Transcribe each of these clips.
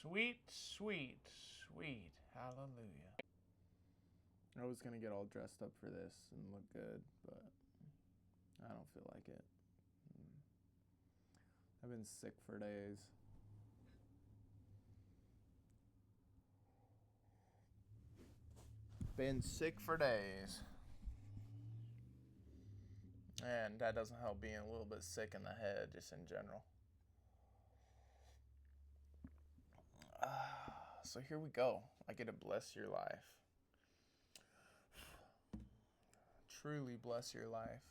Sweet, sweet, sweet. Hallelujah. I was going to get all dressed up for this and look good, but I don't feel like it. I've been sick for days. Been sick for days. And that doesn't help being a little bit sick in the head, just in general. So here we go. I get to bless your life. Truly bless your life.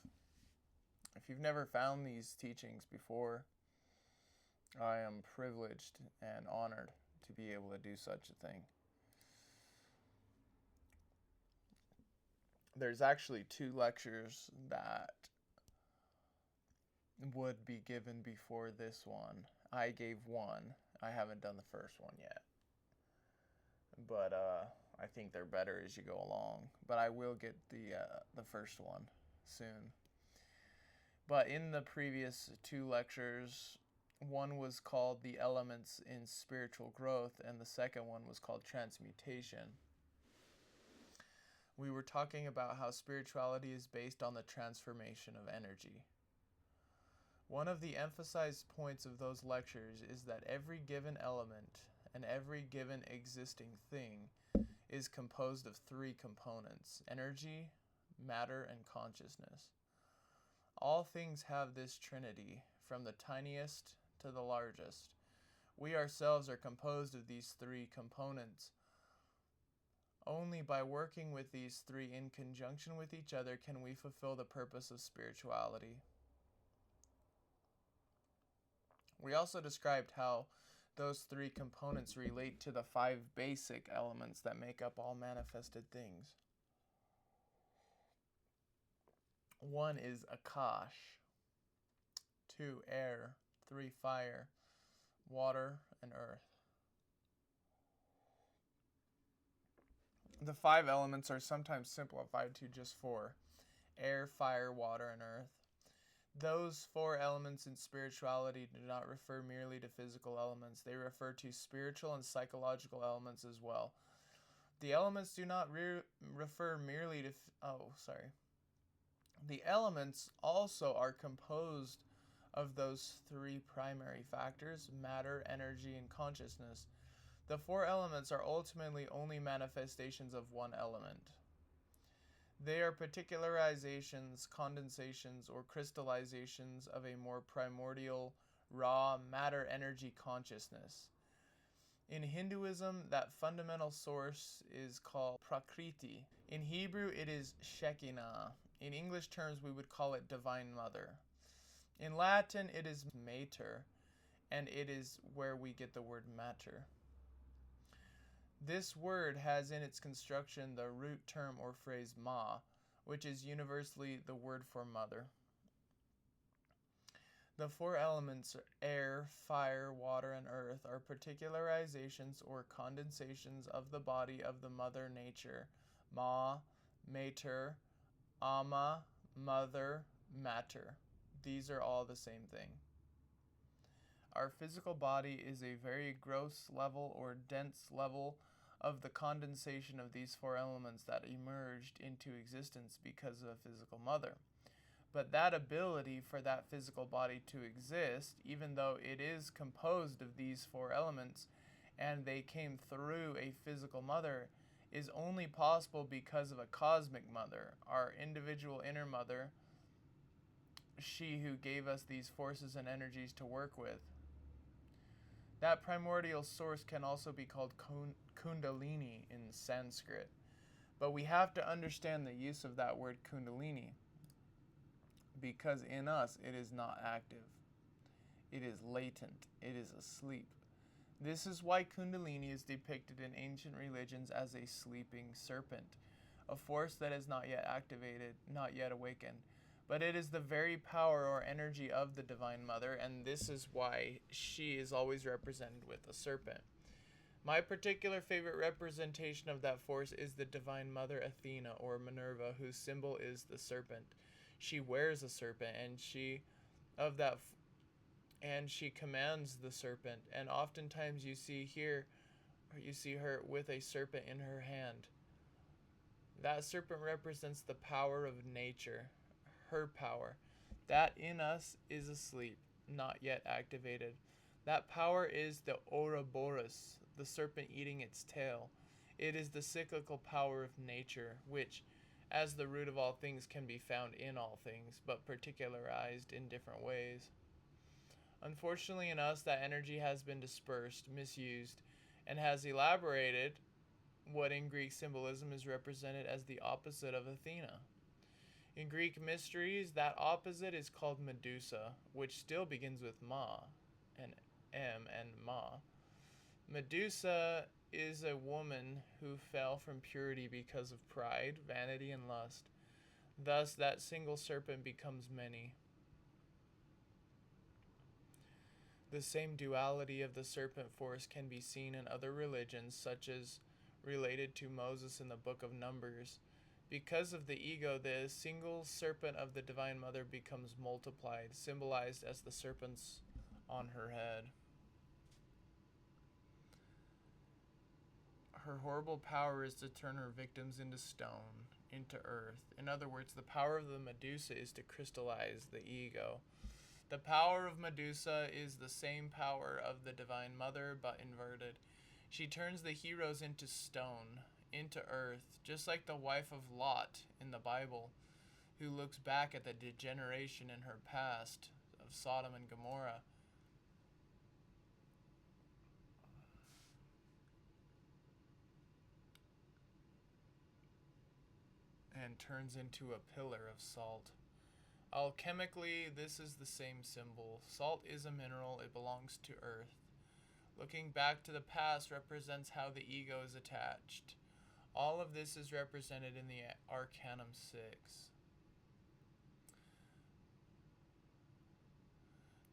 If you've never found these teachings before, I am privileged and honored to be able to do such a thing. There's actually 2 lectures that would be given before this one. I gave one. I haven't done the first one yet. But I think they're better as you go along. But I will get the first one soon. But in the previous 2 lectures, one was called The Elements in Spiritual Growth, and the second one was called Transmutation. We were talking about how spirituality is based on the transformation of energy. One of the emphasized points of those lectures is that every given element and every given existing thing is composed of 3 components: energy, matter, and consciousness. All things have this trinity, from the tiniest to the largest. We ourselves are composed of these 3 components. Only by working with these 3 in conjunction with each other can we fulfill the purpose of spirituality. We also described how those 3 components relate to the 5 basic elements that make up all manifested things. 1 is Akash, 2 air, 3 fire, water, and earth. The 5 elements are sometimes simplified to just 4: air, fire, water, and earth. Those 4 elements in spirituality do not refer merely to physical elements. They refer to spiritual and psychological elements as well. The elements do not refer merely to... The elements also are composed of those 3 primary factors: matter, energy, and consciousness. The 4 elements are ultimately only manifestations of one element. They are particularizations, condensations, or crystallizations of a more primordial, raw matter-energy consciousness. In Hinduism, that fundamental source is called Prakriti. In Hebrew, it is Shekinah. In English terms, we would call it Divine Mother. In Latin, it is Mater, and it is where we get the word matter. This word has in its construction the root term or phrase ma, which is universally the word for mother. The 4 elements, air, fire, water, and earth, are particularizations or condensations of the body of the mother nature: ma, mater, ama, mother, matter. These are all the same thing. Our physical body is a very gross level or dense level of the condensation of these 4 elements that emerged into existence because of a physical mother. But that ability for that physical body to exist, even though it is composed of these 4 elements and they came through a physical mother, is only possible because of a cosmic mother, our individual inner mother, she who gave us these forces and energies to work with. That primordial source can also be called Kundalini in Sanskrit. But we have to understand the use of that word Kundalini, because in us it is not active. It is latent. It is asleep. This is why Kundalini is depicted in ancient religions as a sleeping serpent, a force that is not yet activated, not yet awakened. But it is the very power or energy of the Divine Mother, and this is why she is always represented with a serpent. My particular favorite representation of that force is the Divine Mother Athena, or Minerva, whose symbol is the serpent. She wears a serpent, and she and she commands the serpent, and oftentimes you see her with a serpent in her hand. That serpent represents the power of nature, her power. That in us is asleep, not yet activated. That power is the Ouroboros, the serpent eating its tail. It is the cyclical power of nature, which, as the root of all things, can be found in all things, but particularized in different ways. Unfortunately, in us, that energy has been dispersed, misused, and has elaborated what in Greek symbolism is represented as the opposite of Athena. In Greek mysteries, that opposite is called Medusa, which still begins with Ma and M and Ma. Medusa is a woman who fell from purity because of pride, vanity, and lust. Thus, that single serpent becomes many. The same duality of the serpent force can be seen in other religions, such as related to Moses in the book of Numbers. Because of the ego, the single serpent of the Divine Mother becomes multiplied, symbolized as the serpents on her head. Her horrible power is to turn her victims into stone, into earth. In other words, the power of the Medusa is to crystallize the ego. The power of Medusa is the same power of the Divine Mother, but inverted. She turns the heroes into stone, into earth, just like the wife of Lot in the Bible, who looks back at the degeneration in her past of Sodom and Gomorrah. And turns into a pillar of salt. Alchemically, this is the same symbol. Salt is a mineral, it belongs to earth. Looking back to the past represents how the ego is attached. All of this is represented in the Arcanum 6.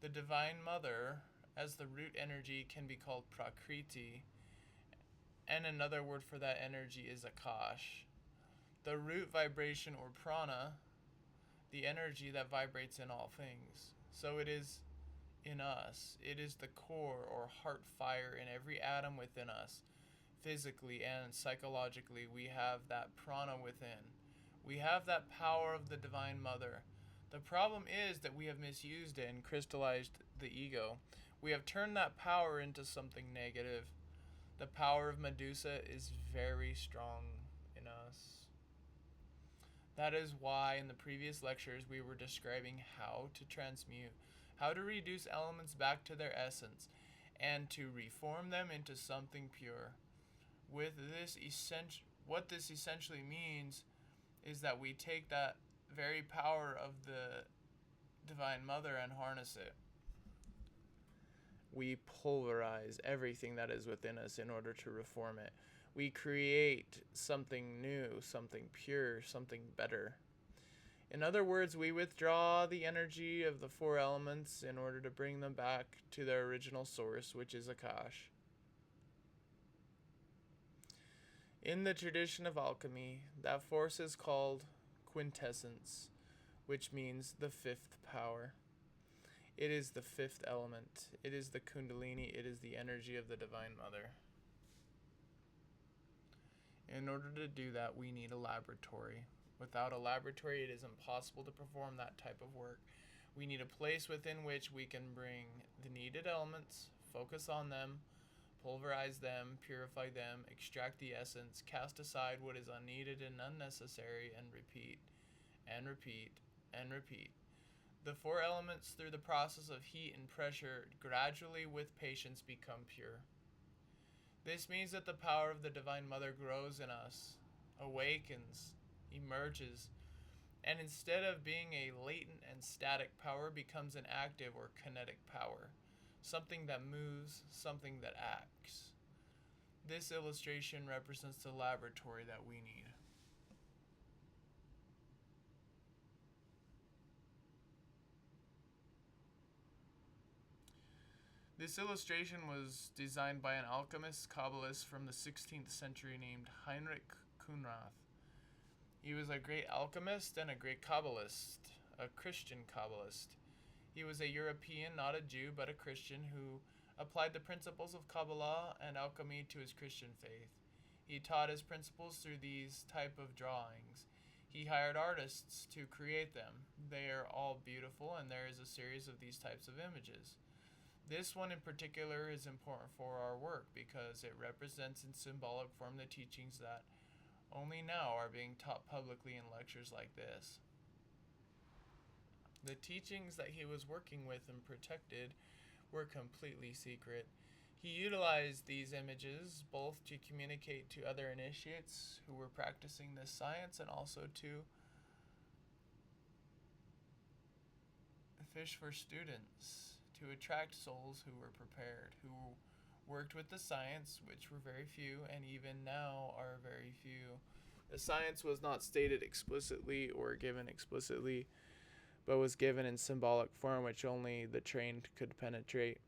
The Divine Mother, as the root energy, can be called Prakriti, and another word for that energy is Akash. The root vibration, or prana, the energy that vibrates in all things. So it is in us. It is the core or heart fire in every atom within us. Physically and psychologically, we have that prana within. We have that power of the Divine Mother. The problem is that we have misused it and crystallized the ego. We have turned that power into something negative. The power of Medusa is very strong in us. That is why in the previous lectures we were describing how to transmute, how to reduce elements back to their essence, and to reform them into something pure. With this what this essentially means is that we take that very power of the Divine Mother and harness it. We pulverize everything that is within us in order to reform it. We create something new, something pure, something better. In other words, we withdraw the energy of the four elements in order to bring them back to their original source, which is Akash. In the tradition of alchemy, that force is called quintessence, which means the fifth power. It is the fifth element. It is the Kundalini. It is the energy of the Divine Mother. In order to do that, we need a laboratory. Without a laboratory, it is impossible to perform that type of work. We need a place within which we can bring the needed elements, focus on them, pulverize them, purify them, extract the essence, cast aside what is unneeded and unnecessary, and repeat, and repeat, and repeat. The four elements, through the process of heat and pressure, gradually with patience become pure. This means that the power of the Divine Mother grows in us, awakens, emerges, and instead of being a latent and static power, becomes an active or kinetic power, something that moves, something that acts. This illustration represents the laboratory that we need. This illustration was designed by an alchemist Kabbalist from the 16th century named Heinrich Kunrath. He was a great alchemist and a great Kabbalist, a Christian Kabbalist. He was a European, not a Jew, but a Christian who applied the principles of Kabbalah and alchemy to his Christian faith. He taught his principles through these type of drawings. He hired artists to create them. They are all beautiful, and there is a series of these types of images. This one in particular is important for our work because it represents in symbolic form the teachings that only now are being taught publicly in lectures like this. The teachings that he was working with and protected were completely secret. He utilized these images both to communicate to other initiates who were practicing this science and also to fish for students, to attract souls who were prepared, who worked with the science, which were very few and even now are very few. The science was not stated explicitly or given explicitly, but was given in symbolic form which only the trained could penetrate.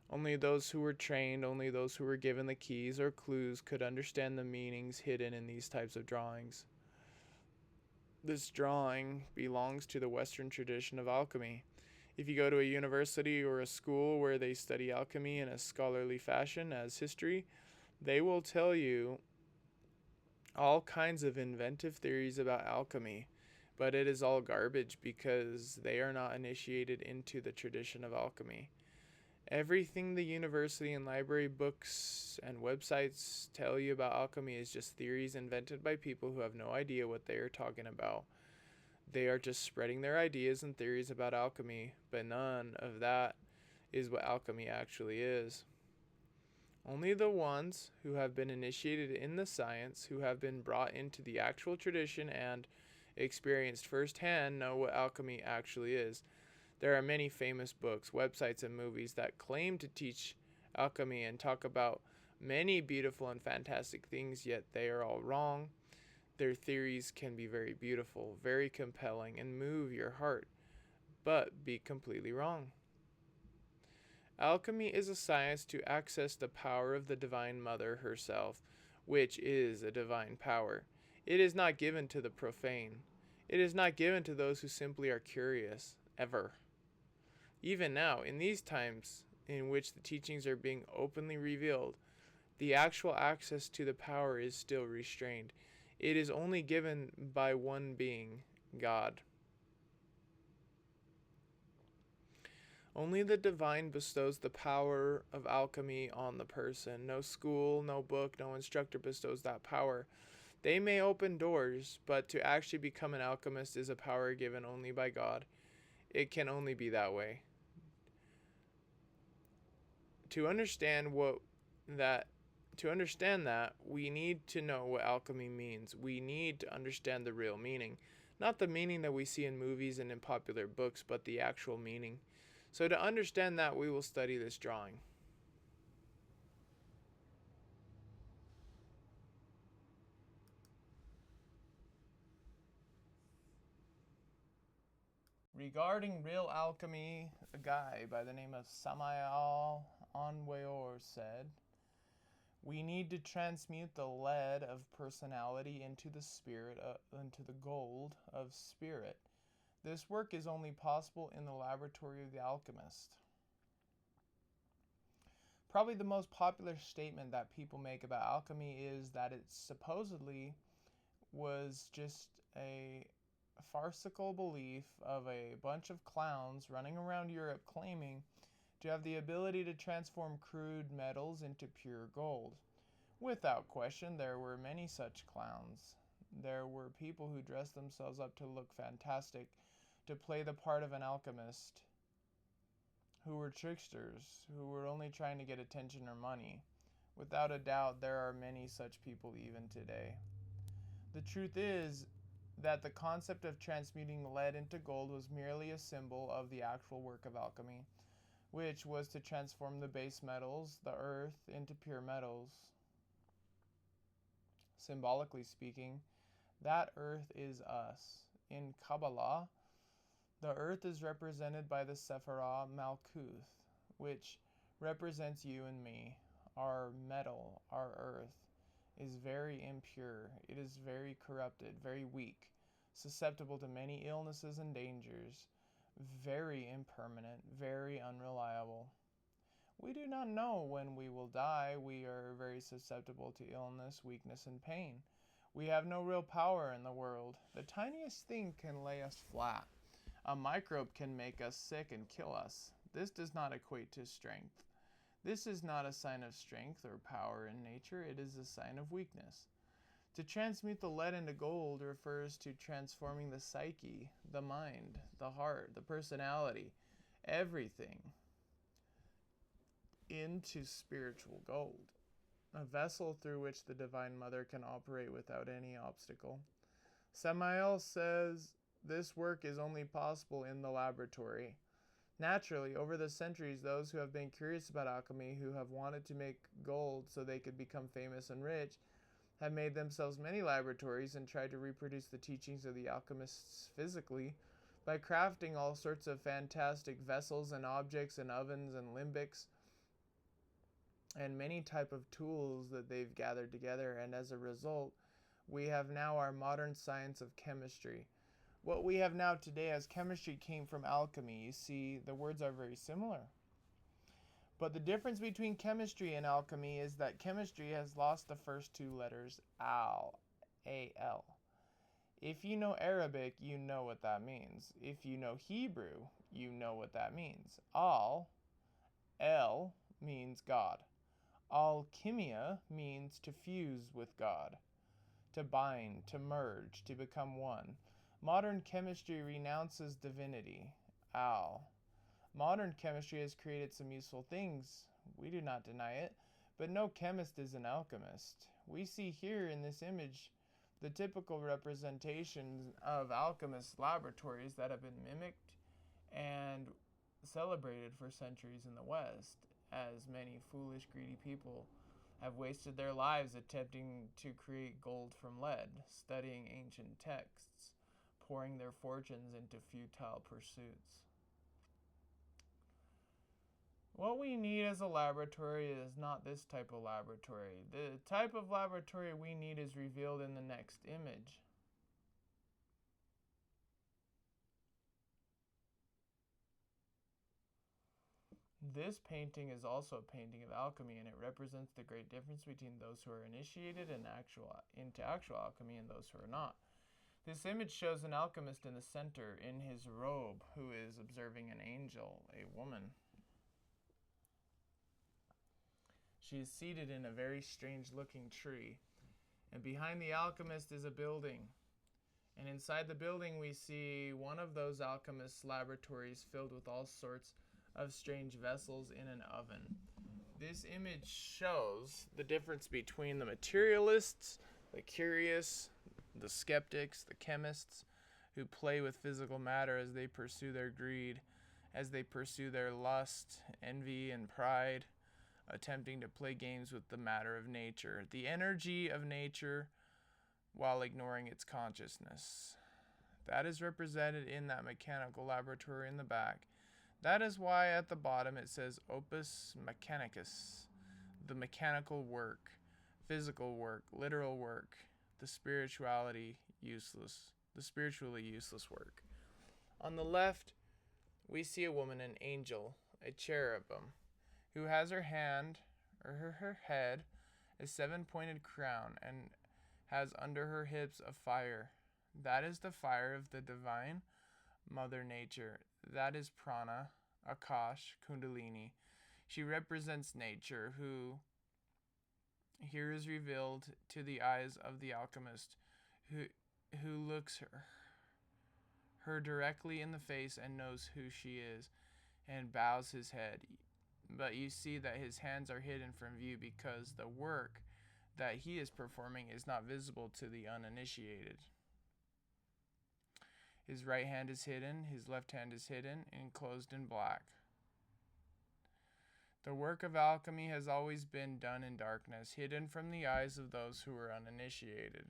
Only those who were trained, only those who were given the keys or clues could understand the meanings hidden in these types of drawings. This drawing belongs to the Western tradition of alchemy. If you go to a university or a school where they study alchemy in a scholarly fashion as history, they will tell you all kinds of inventive theories about alchemy, but it is all garbage because they are not initiated into the tradition of alchemy. Everything the university and library books and websites tell you about alchemy is just theories invented by people who have no idea what they are talking about. They are just spreading their ideas and theories about alchemy, but none of that is what alchemy actually is. Only the ones who have been initiated in the science, who have been brought into the actual tradition and experienced firsthand, know what alchemy actually is. There are many famous books, websites, and movies that claim to teach alchemy and talk about many beautiful and fantastic things, yet they are all wrong. Their theories can be very beautiful, very compelling, and move your heart, but be completely wrong. Alchemy is a science to access the power of the Divine Mother herself, which is a divine power. It is not given to the profane. It is not given to those who simply are curious, ever. Even now, in these times in which the teachings are being openly revealed, the actual access to the power is still restrained. It is only given by one being, God. Only the divine bestows the power of alchemy on the person. No school, no book, no instructor bestows that power. They may open doors, but to actually become an alchemist is a power given only by God. It can only be that way. To understand that, we need to know what alchemy means. We need to understand the real meaning. Not the meaning that we see in movies and in popular books, but the actual meaning. So to understand that, we will study this drawing. Regarding real alchemy, a guy by the name of Samael Onweor said, "We need to transmute the lead of personality into the into the gold of spirit. This work is only possible in the laboratory of the alchemist." Probably the most popular statement that people make about alchemy is that it supposedly was just a farcical belief of a bunch of clowns running around Europe claiming to have the ability to transform crude metals into pure gold. Without question, there were many such clowns. There were people who dressed themselves up to look fantastic, to play the part of an alchemist, who were tricksters, who were only trying to get attention or money. Without a doubt, there are many such people even today. The truth is that the concept of transmuting lead into gold was merely a symbol of the actual work of alchemy, which was to transform the base metals, the earth, into pure metals. Symbolically speaking, that earth is us. In Kabbalah, the earth is represented by the Sephirah Malkuth, which represents you and me. Our metal, our earth, is very impure. It is very corrupted, very weak, susceptible to many illnesses and dangers. very impermanent, very unreliable. We do not know when we will die. We are very susceptible to illness, weakness, and pain. We have no real power in the world. The tiniest thing can lay us flat. A microbe can make us sick and kill us. This does not equate to strength. This is not a sign of strength or power in nature. It is a sign of weakness. To transmute the lead into gold refers to transforming the psyche, the mind, the heart, the personality, everything into spiritual gold, a vessel through which the Divine Mother can operate without any obstacle. Samael says this work is only possible in the laboratory. Naturally, over the centuries, those who have been curious about alchemy, who have wanted to make gold so they could become famous and rich, have made themselves many laboratories and tried to reproduce the teachings of the alchemists physically by crafting all sorts of fantastic vessels and objects and ovens and limbics and many type of tools that they've gathered together, and as a result we have now our modern science of chemistry. What we have now today as chemistry came from alchemy. You see, the words are very similar. But the difference between chemistry and alchemy is that chemistry has lost the first two letters, al, A-L. If you know Arabic, you know what that means. If you know Hebrew, you know what that means. Al, El, means God. Alchemia means to fuse with God, to bind, to merge, to become one. Modern chemistry renounces divinity, Al. Modern chemistry has created some useful things. We do not deny it, but no chemist is an alchemist. We see here in this image the typical representations of alchemist laboratories that have been mimicked and celebrated for centuries in the West, as many foolish, greedy people have wasted their lives attempting to create gold from lead, studying ancient texts, pouring their fortunes into futile pursuits. What we need as a laboratory is not this type of laboratory. The type of laboratory we need is revealed in the next image. This painting is also a painting of alchemy, and it represents the great difference between those who are initiated into actual alchemy and those who are not. This image shows an alchemist in the center in his robe who is observing an angel, a woman. She is seated in a very strange-looking tree, and behind the alchemist is a building. And inside the building we see one of those alchemists' laboratories filled with all sorts of strange vessels in an oven. This image shows the difference between the materialists, the curious, the skeptics, the chemists, who play with physical matter as they pursue their greed, as they pursue their lust, envy, and pride, attempting to play games with the matter of nature, the energy of nature, while ignoring its consciousness. That is represented in that mechanical laboratory in the back. That is why at the bottom it says opus mechanicus, the mechanical work, physical work, literal work, the spiritually useless work. On the left, we see a woman, an angel, a cherubim, who has her head, a seven-pointed crown, and has under her hips a fire. That is the fire of the divine Mother Nature. That is Prana, Akash, Kundalini. She represents nature, who here is revealed to the eyes of the alchemist, who looks her directly in the face and knows who she is, and bows his head. But you see that his hands are hidden from view because the work that he is performing is not visible to the uninitiated. His right hand is hidden, his left hand is hidden, enclosed in black. The work of alchemy has always been done in darkness, hidden from the eyes of those who are uninitiated.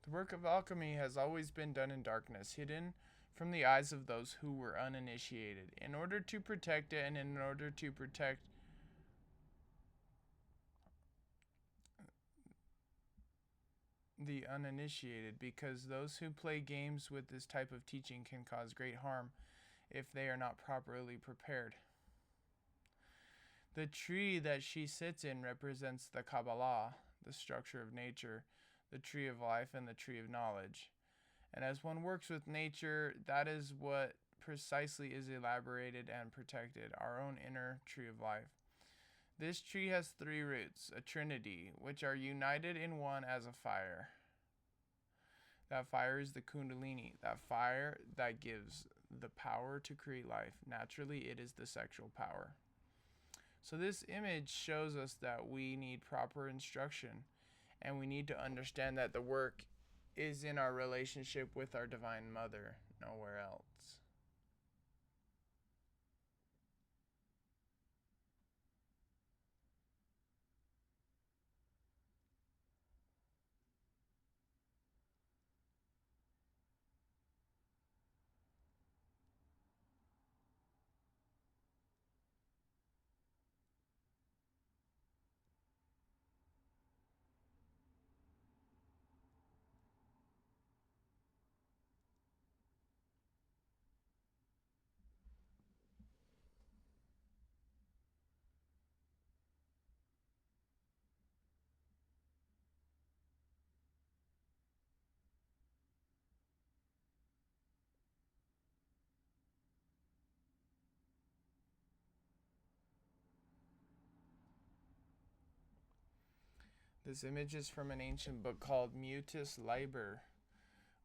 The work of alchemy has always been done in darkness, hidden from the eyes of those who were uninitiated, in order to protect it and in order to protect the uninitiated, because those who play games with this type of teaching can cause great harm if they are not properly prepared. The tree that she sits in represents the Kabbalah, the structure of nature, the tree of life, and the tree of knowledge. And as one works with nature, that is what precisely is elaborated and protected, our own inner tree of life. This tree has 3 roots, a trinity, which are united in one as a fire. That fire is the Kundalini, that fire that gives the power to create life. Naturally, it is the sexual power. So this image shows us that we need proper instruction, and we need to understand that the work is in our relationship with our Divine Mother, nowhere else. This image is from an ancient book called Mutus Liber,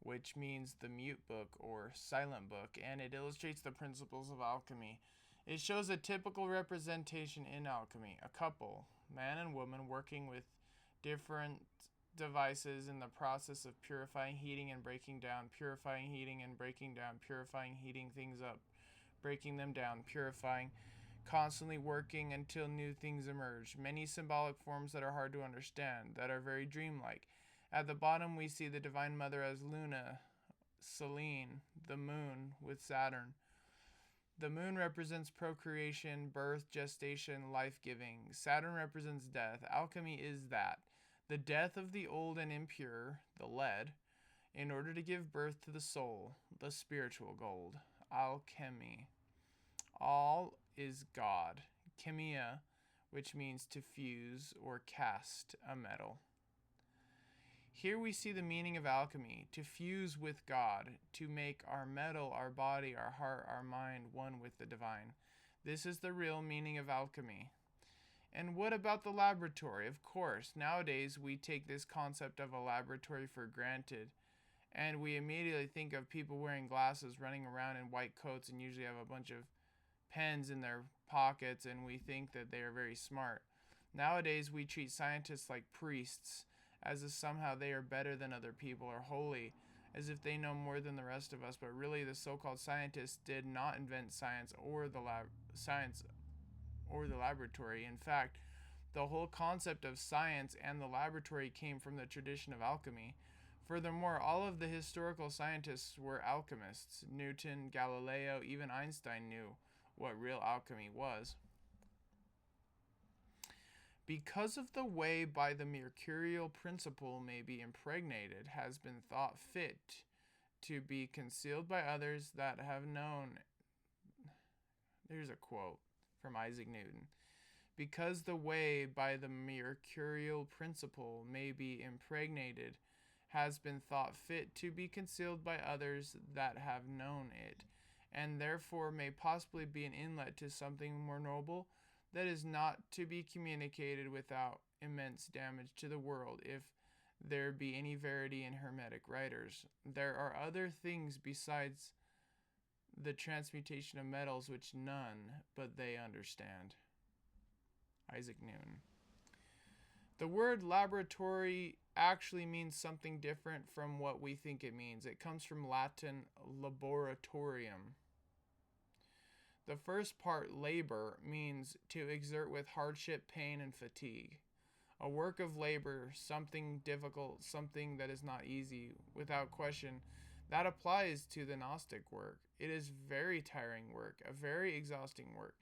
which means the mute book or silent book, and it illustrates the principles of alchemy. It shows a typical representation in alchemy, a couple, man and woman, working with different devices in the process of purifying, heating, and breaking down, purifying, heating, and breaking down, purifying, heating things up, breaking them down, purifying, constantly working until new things emerge. Many symbolic forms that are hard to understand, that are very dreamlike. At the bottom, we see the Divine Mother as Luna, Selene, the moon with Saturn. The moon represents procreation, birth, gestation, life-giving. Saturn represents death. Alchemy is that. The death of the old and impure, the lead, in order to give birth to the soul, the spiritual gold. Alchemy. All is God. Chemia, which means to fuse or cast a metal. Here we see the meaning of alchemy, to fuse with God, to make our metal, our body, our heart, our mind one with the divine. This is the real meaning of alchemy. And what about the laboratory? Of course, nowadays we take this concept of a laboratory for granted, and we immediately think of people wearing glasses, running around in white coats, and usually have a bunch of pens in their pockets, and we think that they are very smart. Nowadays we treat scientists like priests, as if somehow they are better than other people, or holy, as if they know more than the rest of us. But really, the so-called scientists did not invent science or the laboratory. In fact, the whole concept of science and the laboratory came from the tradition of alchemy. Furthermore, all of the historical scientists were alchemists. Newton, Galileo, even Einstein knew what real alchemy was. Because of the way by the mercurial principle may be impregnated, has been thought fit to be concealed by others that have known. There's a quote from Isaac Newton. Because the way by the mercurial principle may be impregnated, has been thought fit to be concealed by others that have known it, and therefore may possibly be an inlet to something more noble, that is not to be communicated without immense damage to the world, if there be any verity in Hermetic writers. There are other things besides the transmutation of metals which none but they understand. Isaac Newton. The word laboratory actually means something different from what we think it means. It comes from Latin laboratorium. The first part, labor, means to exert with hardship, pain, and fatigue. A work of labor, something difficult, something that is not easy, without question. That applies to the Gnostic work. It is very tiring work, a very exhausting work.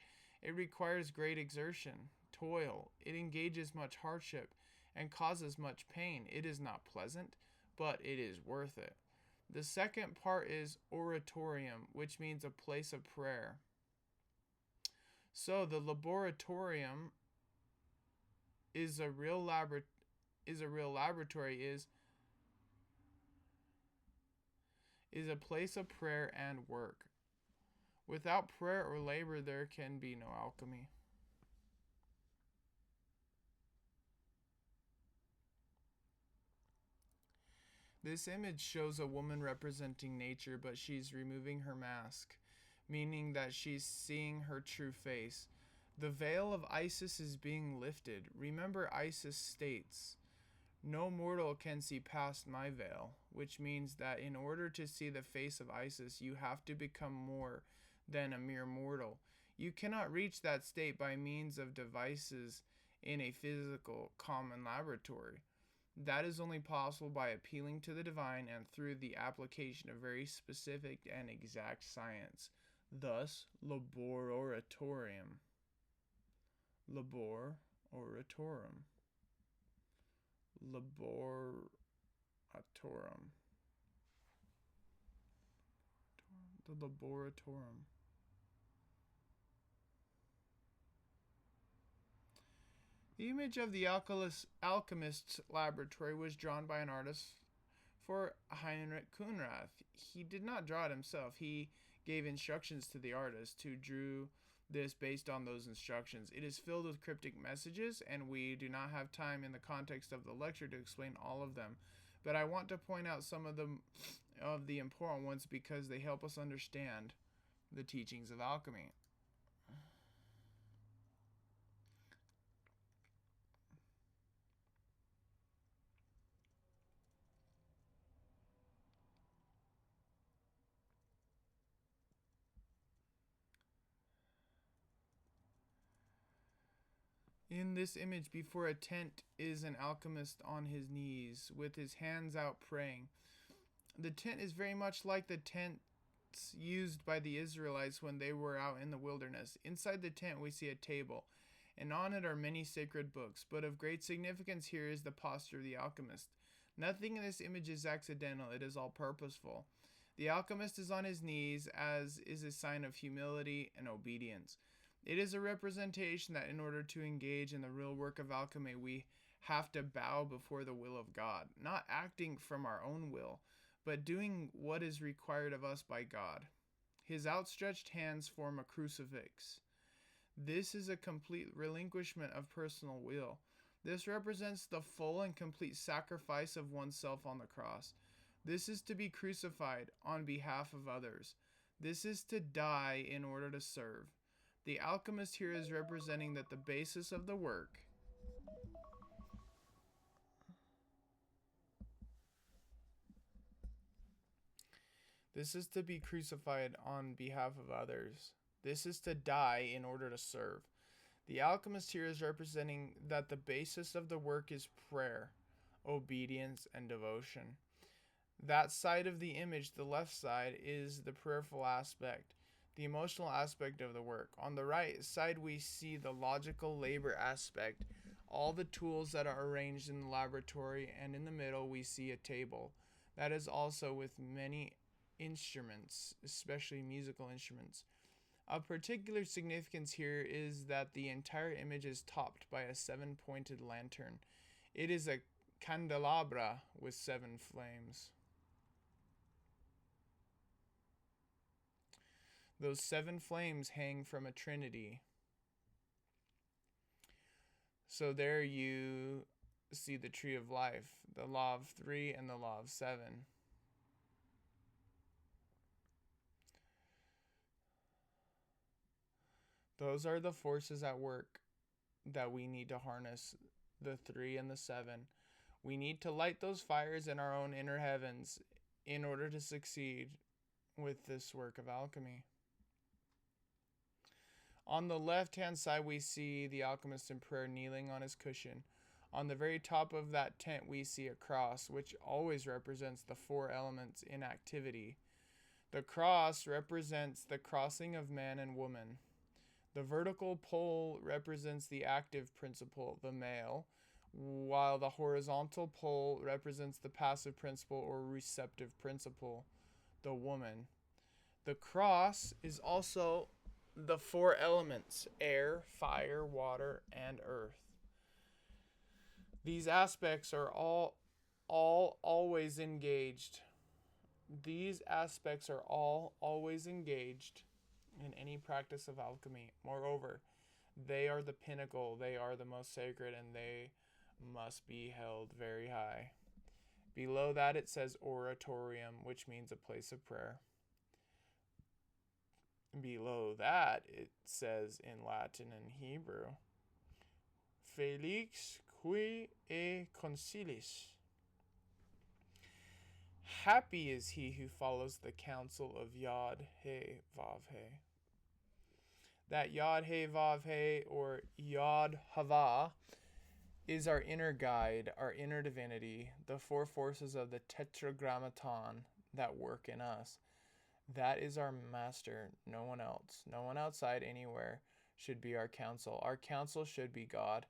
It requires great exertion, toil. It engages much hardship and causes much pain. It is not pleasant, but it is worth it. The second part is oratorium, which means a place of prayer. So the laboratorium is a real laboratory is a place of prayer and work. Without prayer or labor there can be no alchemy. This image shows a woman representing nature, but she's removing her mask, meaning that she's seeing her true face. The veil of Isis is being lifted. Remember, Isis states, "No mortal can see past my veil," which means that in order to see the face of Isis, you have to become more than a mere mortal. You cannot reach that state by means of devices in a physical common laboratory. That is only possible by appealing to the divine and through the application of very specific and exact science. Thus, labor oratorum. Labor oratorum. Laboratorum. The laboratorium. The image of the alchemist's laboratory was drawn by an artist for Heinrich Kunrath. He did not draw it himself. He gave instructions to the artist who drew this based on those instructions. It is filled with cryptic messages, and we do not have time in the context of the lecture to explain all of them. But I want to point out some of the important ones because they help us understand the teachings of alchemy. In this image before a tent is an alchemist on his knees with his hands out praying. The tent is very much like the tents used by the Israelites when they were out in the wilderness. Inside the tent we see a table, and on it are many sacred books, but of great significance here is the posture of the alchemist. Nothing in this image is accidental, it is all purposeful. The alchemist is on his knees, as is a sign of humility and obedience. It is a representation that in order to engage in the real work of alchemy, we have to bow before the will of God, not acting from our own will, but doing what is required of us by God. His outstretched hands form a crucifix. This is a complete relinquishment of personal will. This represents the full and complete sacrifice of oneself on the cross. This is to be crucified on behalf of others. This is to die in order to serve. The alchemist here is representing that the basis of the work This is to be crucified on behalf of others. This is to die in order to serve. The alchemist here is representing that the basis of the work is prayer, obedience, and devotion. That side of the image, the left side, is the prayerful aspect, the emotional aspect of the work. On the right side, we see the logical labor aspect, all the tools that are arranged in the laboratory, and in the middle, we see a table. That is also with many instruments, especially musical instruments. Of particular significance here is that the entire image is topped by a 7-pointed lantern. It is a candelabra with 7 flames. Those 7 flames hang from a trinity. So there you see the tree of life, the law of 3 and the law of 7. Those are the forces at work that we need to harness, the 3 and the 7. We need to light those fires in our own inner heavens in order to succeed with this work of alchemy. On the left-hand side, we see the alchemist in prayer kneeling on his cushion. On the very top of that tent, we see a cross, which always represents the four elements in activity. The cross represents the crossing of man and woman. The vertical pole represents the active principle, the male, while the horizontal pole represents the passive principle or receptive principle, the woman. The cross is also the four elements: air, fire, water, and earth. These aspects are all always engaged. These aspects are all always engaged in any practice of alchemy. Moreover, they are the pinnacle, they are the most sacred, and they must be held very high. Below that it says oratorium, which means a place of prayer. Below that it says in Latin and Hebrew, Felix qui e concilis. Happy is he who follows the counsel of Yod He Vav He. That Yod He Vav He, or Yod Hava, is our inner guide, our inner divinity, the four forces of the tetragrammaton that work in us. That is our master, no one else. No one outside anywhere should be our counsel. Our counsel should be God.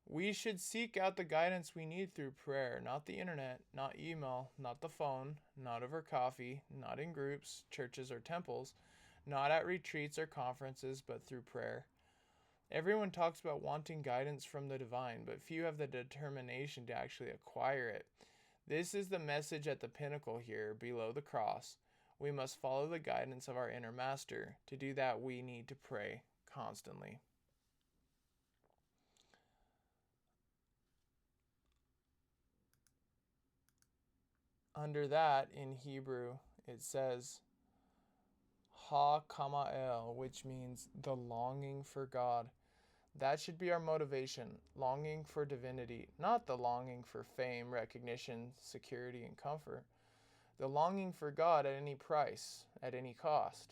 We should seek out the guidance we need through prayer, not the internet, not email, not the phone, not over coffee, not in groups, churches, or temples, not at retreats or conferences, but through prayer. Everyone talks about wanting guidance from the divine, but few have the determination to actually acquire it. This is the message at the pinnacle here, below the cross. We must follow the guidance of our inner master. To do that, we need to pray constantly. Under that, in Hebrew, it says Ha Kamael, which means the longing for God. That should be our motivation, longing for divinity, not the longing for fame, recognition, security, and comfort. The longing for God at any price, at any cost.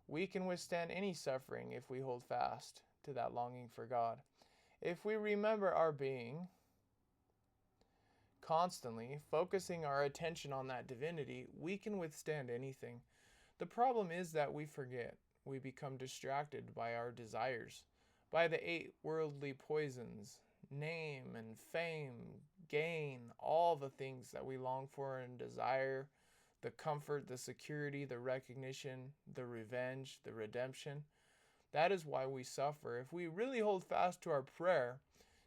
We can withstand any suffering if we hold fast to that longing for God. If we remember our being, constantly focusing our attention on that divinity, we can withstand anything. The problem is that we forget. We become distracted by our desires, by the 8 worldly poisons, name and fame, gain, all the things that we long for and desire, the comfort, the security, the recognition, the revenge, the redemption. That is why we suffer. If we really hold fast to our prayer,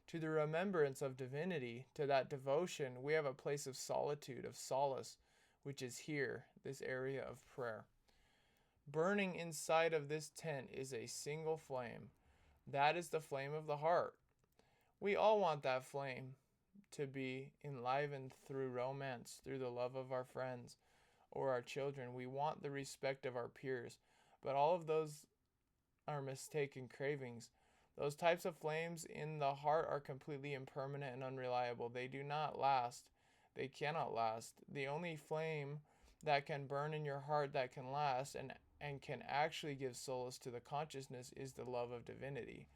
to the remembrance of divinity, to that devotion, we have a place of solitude, of solace, which is here, this area of prayer. Burning inside of this tent is a single flame. That is the flame of the heart. We all want that flame to be enlivened through romance, through the love of our friends or our children. We want the respect of our peers, but all of those are mistaken cravings. Those types of flames in the heart are completely impermanent and unreliable. They do not last. They cannot last. The only flame that can burn in your heart that can last and can actually give solace to the consciousness is the love of divinity.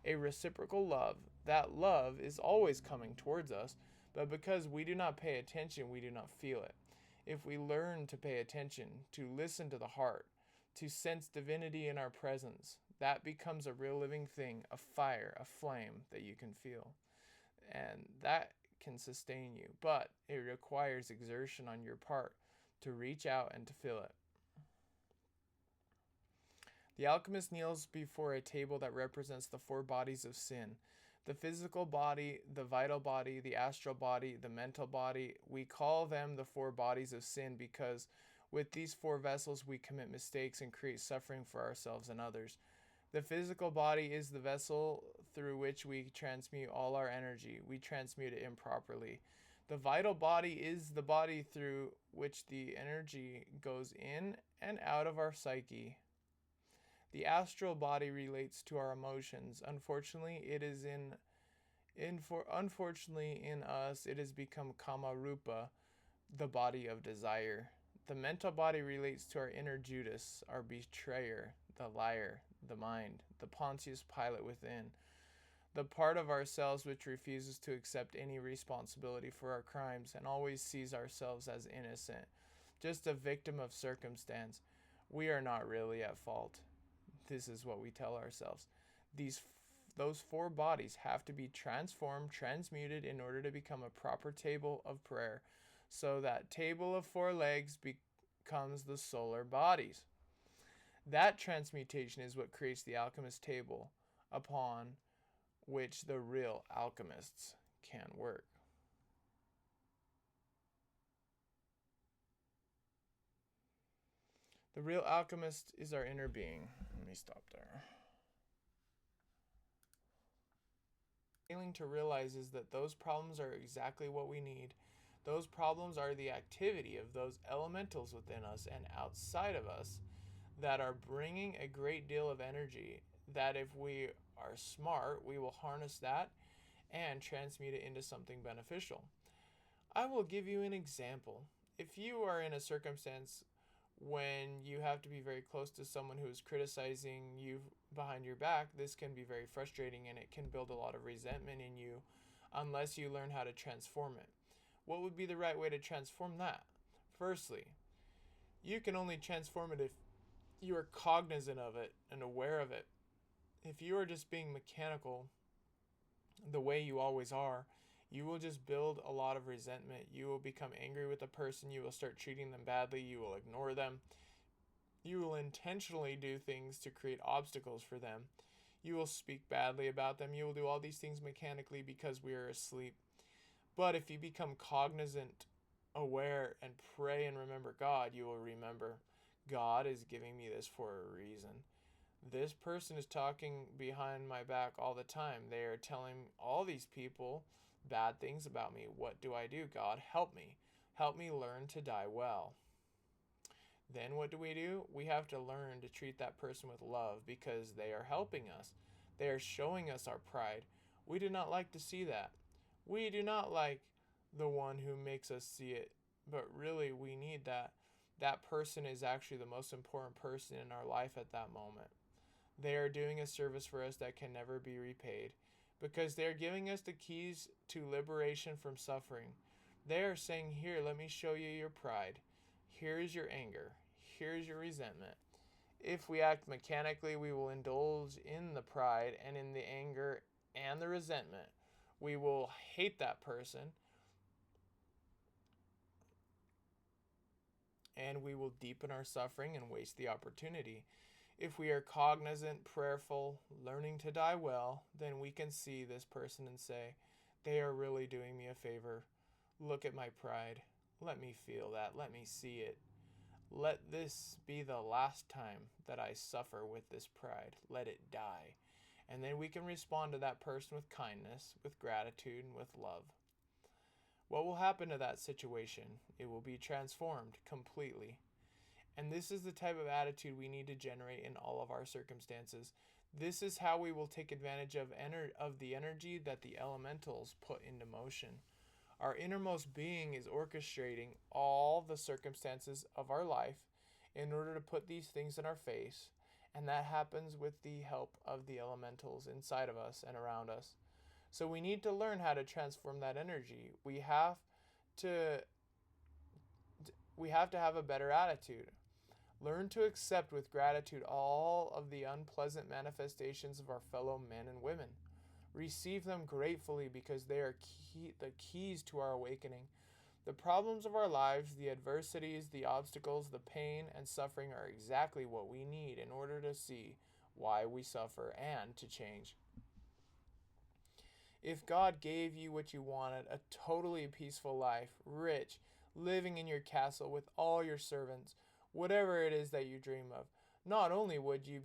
A reciprocal love. That love is always coming towards us, but because we do not pay attention, we do not feel it. If we learn to pay attention, to listen to the heart, to sense divinity in our presence, that becomes a real living thing, a fire, a flame that you can feel. And that can sustain you, but it requires exertion on your part to reach out and to feel it. The alchemist kneels before a table that represents the 4 bodies of sin. The physical body, the vital body, the astral body, the mental body. We call them the 4 bodies of sin because with these 4 vessels we commit mistakes and create suffering for ourselves and others. The physical body is the vessel through which we transmute all our energy. We transmute it improperly. The vital body is the body through which the energy goes in and out of our psyche. The astral body relates to our emotions. Unfortunately, unfortunately in us, it has become kama rupa, the body of desire. The mental body relates to our inner Judas, our betrayer, the liar, the mind, the Pontius Pilate within. the part of ourselves which refuses to accept any responsibility for our crimes and always sees ourselves as innocent, just a victim of circumstance. We are not really at fault. This is what we tell ourselves. Those four bodies have to be transformed, transmuted in order to become a proper table of prayer. So that table of four legs becomes the solar bodies. That transmutation is what creates the alchemist table upon which the real alchemists can work. The real alchemist is our inner being. Let me stop there. Failing to realize is that those problems are exactly what we need. Those problems are the activity of those elementals within us and outside of us that are bringing a great deal of energy, that if we are smart, we will harness that and transmute it into something beneficial. I will give you an example. If you are in a circumstance when you have to be very close to someone who is criticizing you behind your back, this can be very frustrating and it can build a lot of resentment in you unless you learn how to transform it. What would be the right way to transform that? Firstly, you can only transform it if you are cognizant of it and aware of it. If you are just being mechanical the way you always are, you will just build a lot of resentment. You will become angry with the person. You will start treating them badly. You will ignore them. You will intentionally do things to create obstacles for them. You will speak badly about them. You will do all these things mechanically because we are asleep. But if you become cognizant, aware, and pray and remember God, you will remember God is giving me this for a reason. This person is talking behind my back all the time. They are telling all these people bad things about me. What do I do? God, help me. Help me learn to die well. Then what do? We have to learn to treat that person with love because they are helping us. They are showing us our pride. We do not like to see that. We do not like the one who makes us see it, but really we need that. That person is actually the most important person in our life at that moment. They are doing a service for us that can never be repaid because they are giving us the keys to liberation from suffering. They are saying, here, let me show you your pride. Here is your anger. Here is your resentment. If we act mechanically, we will indulge in the pride and in the anger and the resentment. We will hate that person and we will deepen our suffering and waste the opportunity. If we are cognizant, prayerful, learning to die well, then we can see this person and say, they are really doing me a favor. Look at my pride. Let me feel that. Let me see it. Let this be the last time that I suffer with this pride. Let it die. And then we can respond to that person with kindness, with gratitude, and with love. What will happen to that situation? It will be transformed completely. And this is the type of attitude we need to generate in all of our circumstances. This is how we will take advantage of the energy that the elementals put into motion. Our innermost being is orchestrating all the circumstances of our life in order to put these things in our face. And that happens with the help of the elementals inside of us and around us. So we need to learn how to transform that energy. We have to have a better attitude. Learn to accept with gratitude all of the unpleasant manifestations of our fellow men and women. Receive them gratefully because they are the keys to our awakening. The problems of our lives, the adversities, the obstacles, the pain and suffering are exactly what we need in order to see why we suffer and to change. If God gave you what you wanted, a totally peaceful life, rich, living in your castle with all your servants, whatever it is that you dream of, not only would you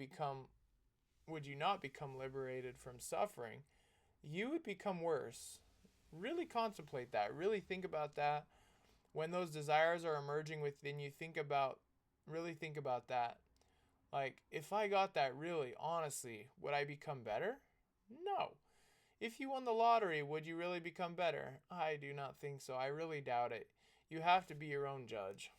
not become liberated from suffering, you would become worse. Really contemplate that. Really think about that. When those desires are emerging within you, really think about that. Like, if I got that really, honestly, would I become better? No. If you won the lottery, would you really become better? I do not think so. I really doubt it. You have to be your own judge.